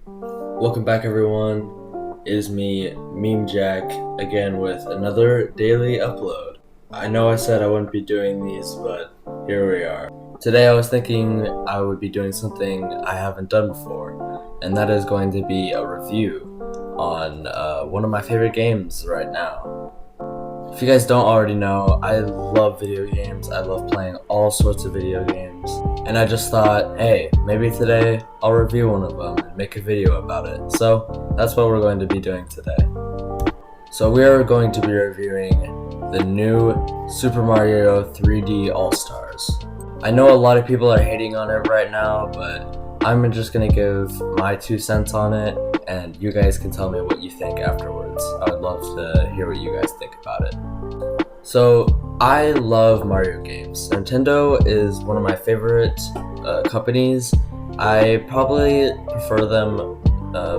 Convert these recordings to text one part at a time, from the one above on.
Welcome back, everyone. It is me, Meme Jack, again with another daily upload. I know I said I wouldn't be doing these, but here we are. Today I was thinking I would be doing something I haven't done before, and that is going to be a review on one of my favorite games right now. If you guys don't already know, I love video games. I love playing all sorts of video games. And I just thought, hey, maybe today I'll review one of them and make a video about it. So that's what we're going to be doing today. So we are going to be reviewing the new Super Mario 3D All-Stars. I know a lot of people are hating on it right now, but I'm just going to give my 2 cents on it, and you guys can tell me what you think afterwards. I would love to hear what you guys think about it. So, I love Mario games. Nintendo is one of my favorite companies. I probably prefer them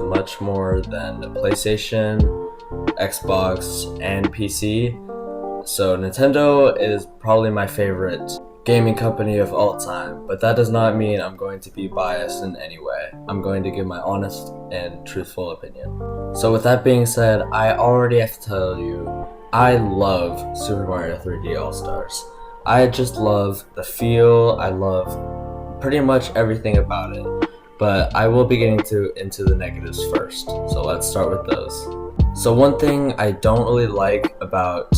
much more than PlayStation, Xbox, and PC. So Nintendo is probably my favorite gaming company of all time, but that does not mean I'm going to be biased in any way. I'm going to give my honest and truthful opinion. So with that being said, I already have to tell you, I love Super Mario 3D All-Stars. I just love the feel, I love pretty much everything about it, but I will be getting into the negatives first, so let's start with those. So one thing I don't really like about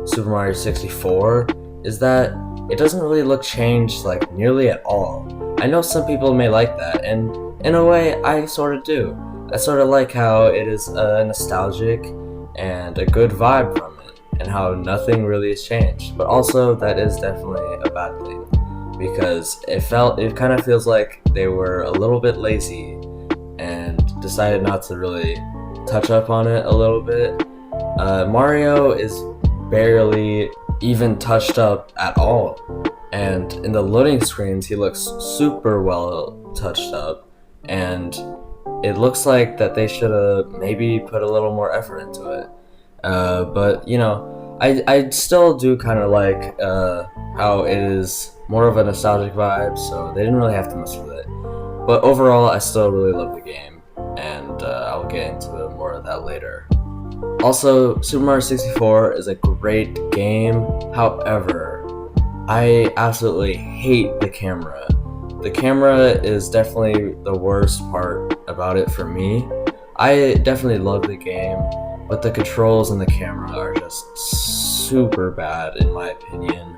Super Mario 64 is that it doesn't really look changed like nearly at all. I know some people may like that, and in a way I sort of do. I sort of like how it is nostalgic and a good vibe from it, and how nothing really has changed. But also that is definitely a bad thing, because it kind of feels like they were a little bit lazy and decided not to really touch up on it a little bit. Mario is barely even touched up at all, and in the loading screens he looks super well touched up, and it looks like that they should have maybe put a little more effort into it. But you know, I still do kind of like how it is more of a nostalgic vibe, so they didn't really have to mess with it. But overall, I still really love the game, and I'll get into more of that later. Also, Super Mario 64 is a great game, however, I absolutely hate the camera. The camera is definitely the worst part about it for me. I definitely love the game, but the controls and the camera are just super bad in my opinion,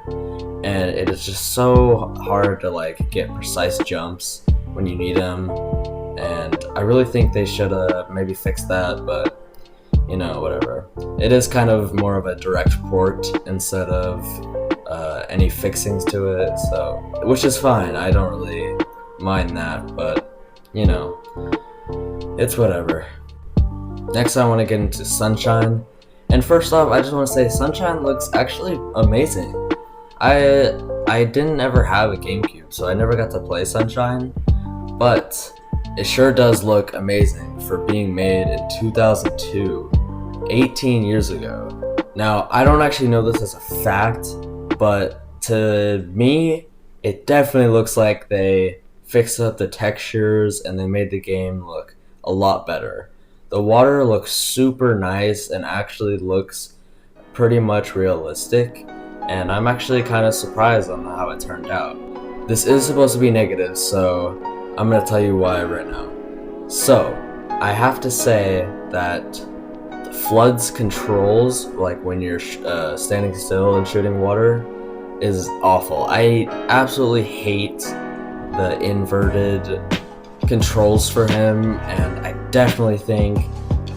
and it is just so hard to like get precise jumps when you need them, and I really think they should maybe fix that, but you know, whatever. It is kind of more of a direct port instead of any fixings to it, so which is fine. I don't really mind that, but you know, it's whatever. Next, I want to get into Sunshine, and first off, I just want to say Sunshine looks actually amazing. I didn't ever have a GameCube, so I never got to play Sunshine, but it sure does look amazing for being made in 2002, 18 years ago. Now, I don't actually know this as a fact, but to me, it definitely looks like they fixed up the textures and they made the game look a lot better. The water looks super nice and actually looks pretty much realistic, and I'm actually kind of surprised on how it turned out. This is supposed to be negative, so I'm going to tell you why right now. So, I have to say that the FLUDD's controls, like when you're standing still and shooting water, is awful. I absolutely hate the inverted controls for him, and I definitely think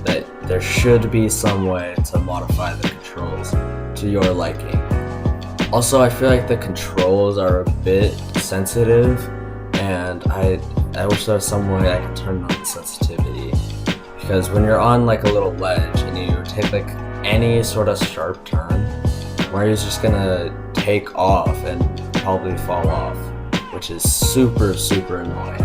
that there should be some way to modify the controls to your liking. Also, I feel like the controls are a bit sensitive, and I wish there was some way I could turn on the sensitivity, because when you're on like a little ledge and you take like any sort of sharp turn, Mario's just gonna take off and probably fall off, which is super annoying.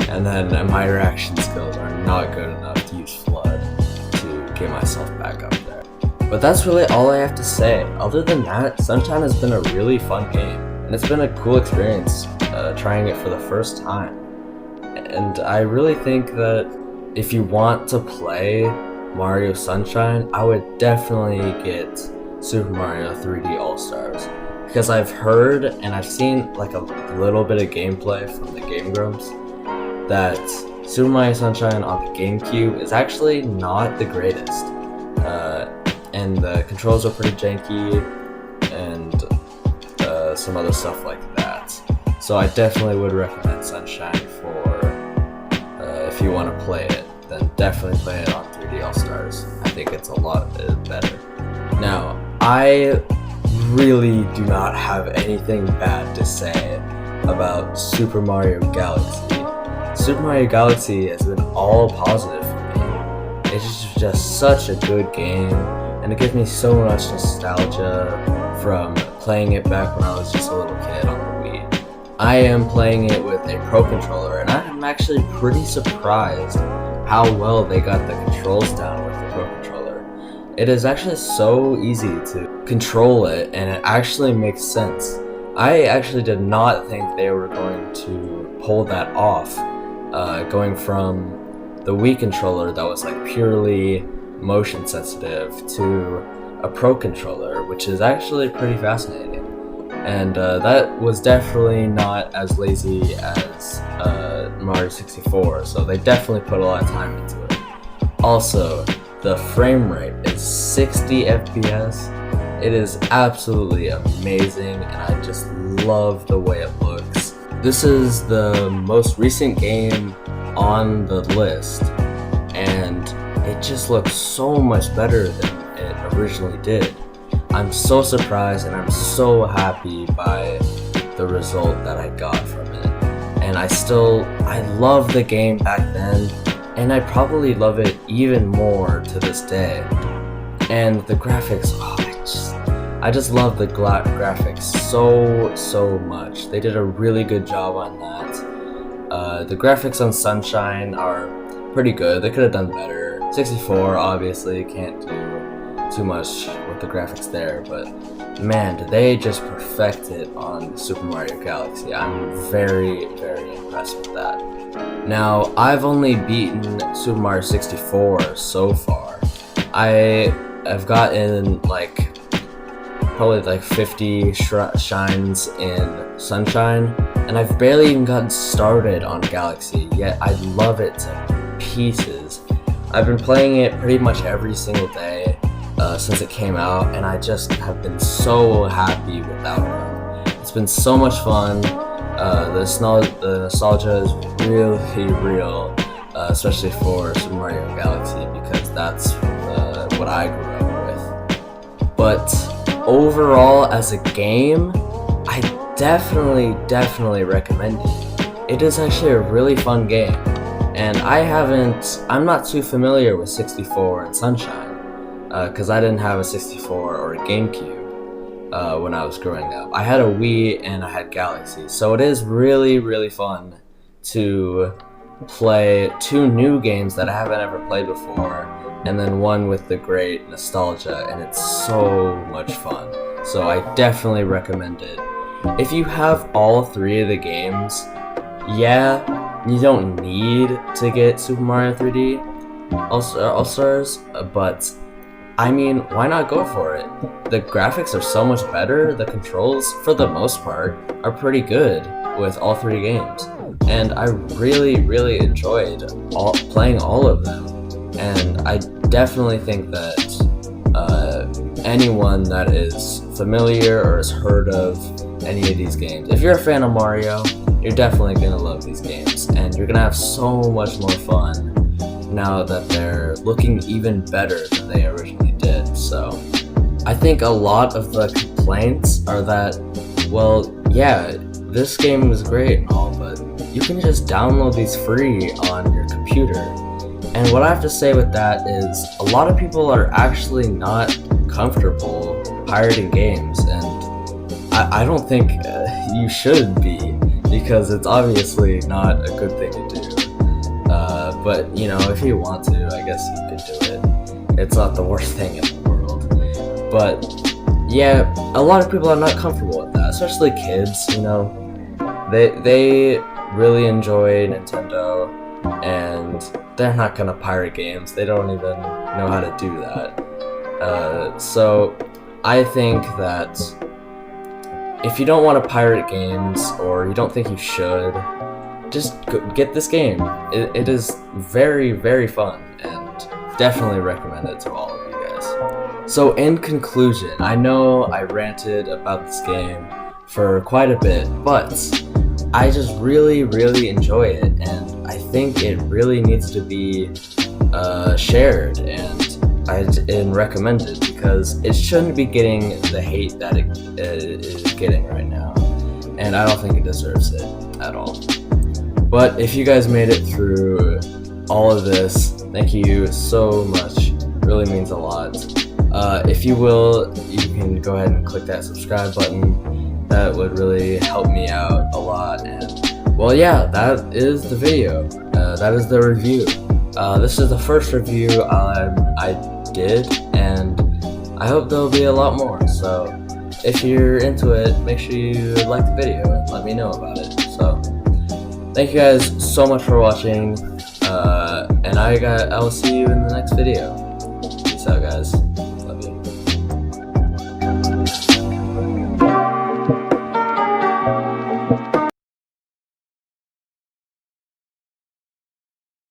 And then my reaction skills are not good enough to use FLUDD to get myself back up there. But that's really all I have to say. Other than that, Sunshine has been a really fun game, and it's been a cool experience trying it for the first time. And I really think that if you want to play Mario Sunshine, I would definitely get Super Mario 3D All-Stars. Because I've heard and I've seen like a little bit of gameplay from the Game Grumps that Super Mario Sunshine on the GameCube is actually not the greatest. And the controls are pretty janky and some other stuff like that. So I definitely would recommend Sunshine for if you want to play it, then definitely play it on 3D All-Stars. I think it's a lot better. Now, I really do not have anything bad to say about Super Mario Galaxy. Super Mario Galaxy has been all positive for me. It's just such a good game, and it gives me so much nostalgia from playing it back when I was just a little kid on the Wii. I am playing it with a Pro Controller, and I'm actually pretty surprised how well they got the controls down with the Pro Controller. It is actually so easy to control it, and it actually makes sense. I actually did not think they were going to pull that off, going from the Wii controller that was like purely motion sensitive to a Pro Controller, which is actually pretty fascinating. And that was definitely not as lazy as Mario 64, so they definitely put a lot of time into it. Also, the frame rate is 60 FPS. It is absolutely amazing, and I just love the way it looks. This is the most recent game on the list, and it just looks so much better than it originally did. I'm so surprised and I'm so happy by the result that I got from it. And I love the game back then, and I probably love it even more to this day. And the graphics, I just love the graphics so much. They did a really good job on that. The graphics on Sunshine are pretty good. They could have done better. 64 obviously can't do too much with the graphics there, but man, did they just perfect it on Super Mario Galaxy. I'm very impressed with that. Now, I've only beaten Super Mario 64 so far. I've gotten probably like 50 shines in Sunshine, and I've barely even gotten started on Galaxy, yet I love it to pieces. I've been playing it pretty much every single day since it came out, and I just have been so happy with the outcome. It's been so much fun. The nostalgia is really real, especially for Super Mario Galaxy, because that's what I grew up with. But overall, as a game, I definitely recommend it. It is actually a really fun game, and I'm not too familiar with 64 and Sunshine, because I didn't have a 64 or a GameCube when I was growing up. I had a Wii and I had Galaxy, so it is really fun to play two new games that I haven't ever played before, and then one with the great nostalgia, and it's so much fun. So I definitely recommend it. If you have all three of the games, yeah, you don't need to get Super Mario 3D All-Stars, but I mean, why not go for it? The graphics are so much better, the controls, for the most part, are pretty good with all three games, and I really enjoyed playing all of them, and I definitely think that anyone that is familiar or has heard of any of these games, if you're a fan of Mario, you're definitely gonna love these games, and you're gonna have so much more fun now that they're looking even better than they originally did. So I think a lot of the complaints are that, well, yeah, this game is great and all, but you can just download these free on your computer. And what I have to say with that is a lot of people are actually not comfortable pirating games, and I don't think you should be, because it's obviously not a good thing to do. But, you know, if you want to, I guess you could do it. It's not the worst thing in the world. But, yeah, a lot of people are not comfortable with that, especially kids, you know. They really enjoy Nintendo, and they're not gonna pirate games. They don't even know how to do that. So I think that if you don't want to pirate games, or you don't think you should, just get this game. It is very, very fun, and definitely recommend it to all of you guys. So in conclusion, I know I ranted about this game for quite a bit, but I just really, really enjoy it, and I think it really needs to be shared and recommended, because it shouldn't be getting the hate that it is getting right now, and I don't think it deserves it at all. But if you guys made it through all of this, thank you so much. It really means a lot. If you will, you can go ahead and click that subscribe button. That would really help me out a lot. And well, yeah, that is the video. That is the review. This is the first review I did, and I hope there'll be a lot more. So if you're into it, make sure you like the video and let me know about it. So thank you guys so much for watching, and I will see you in the next video. Peace out, guys.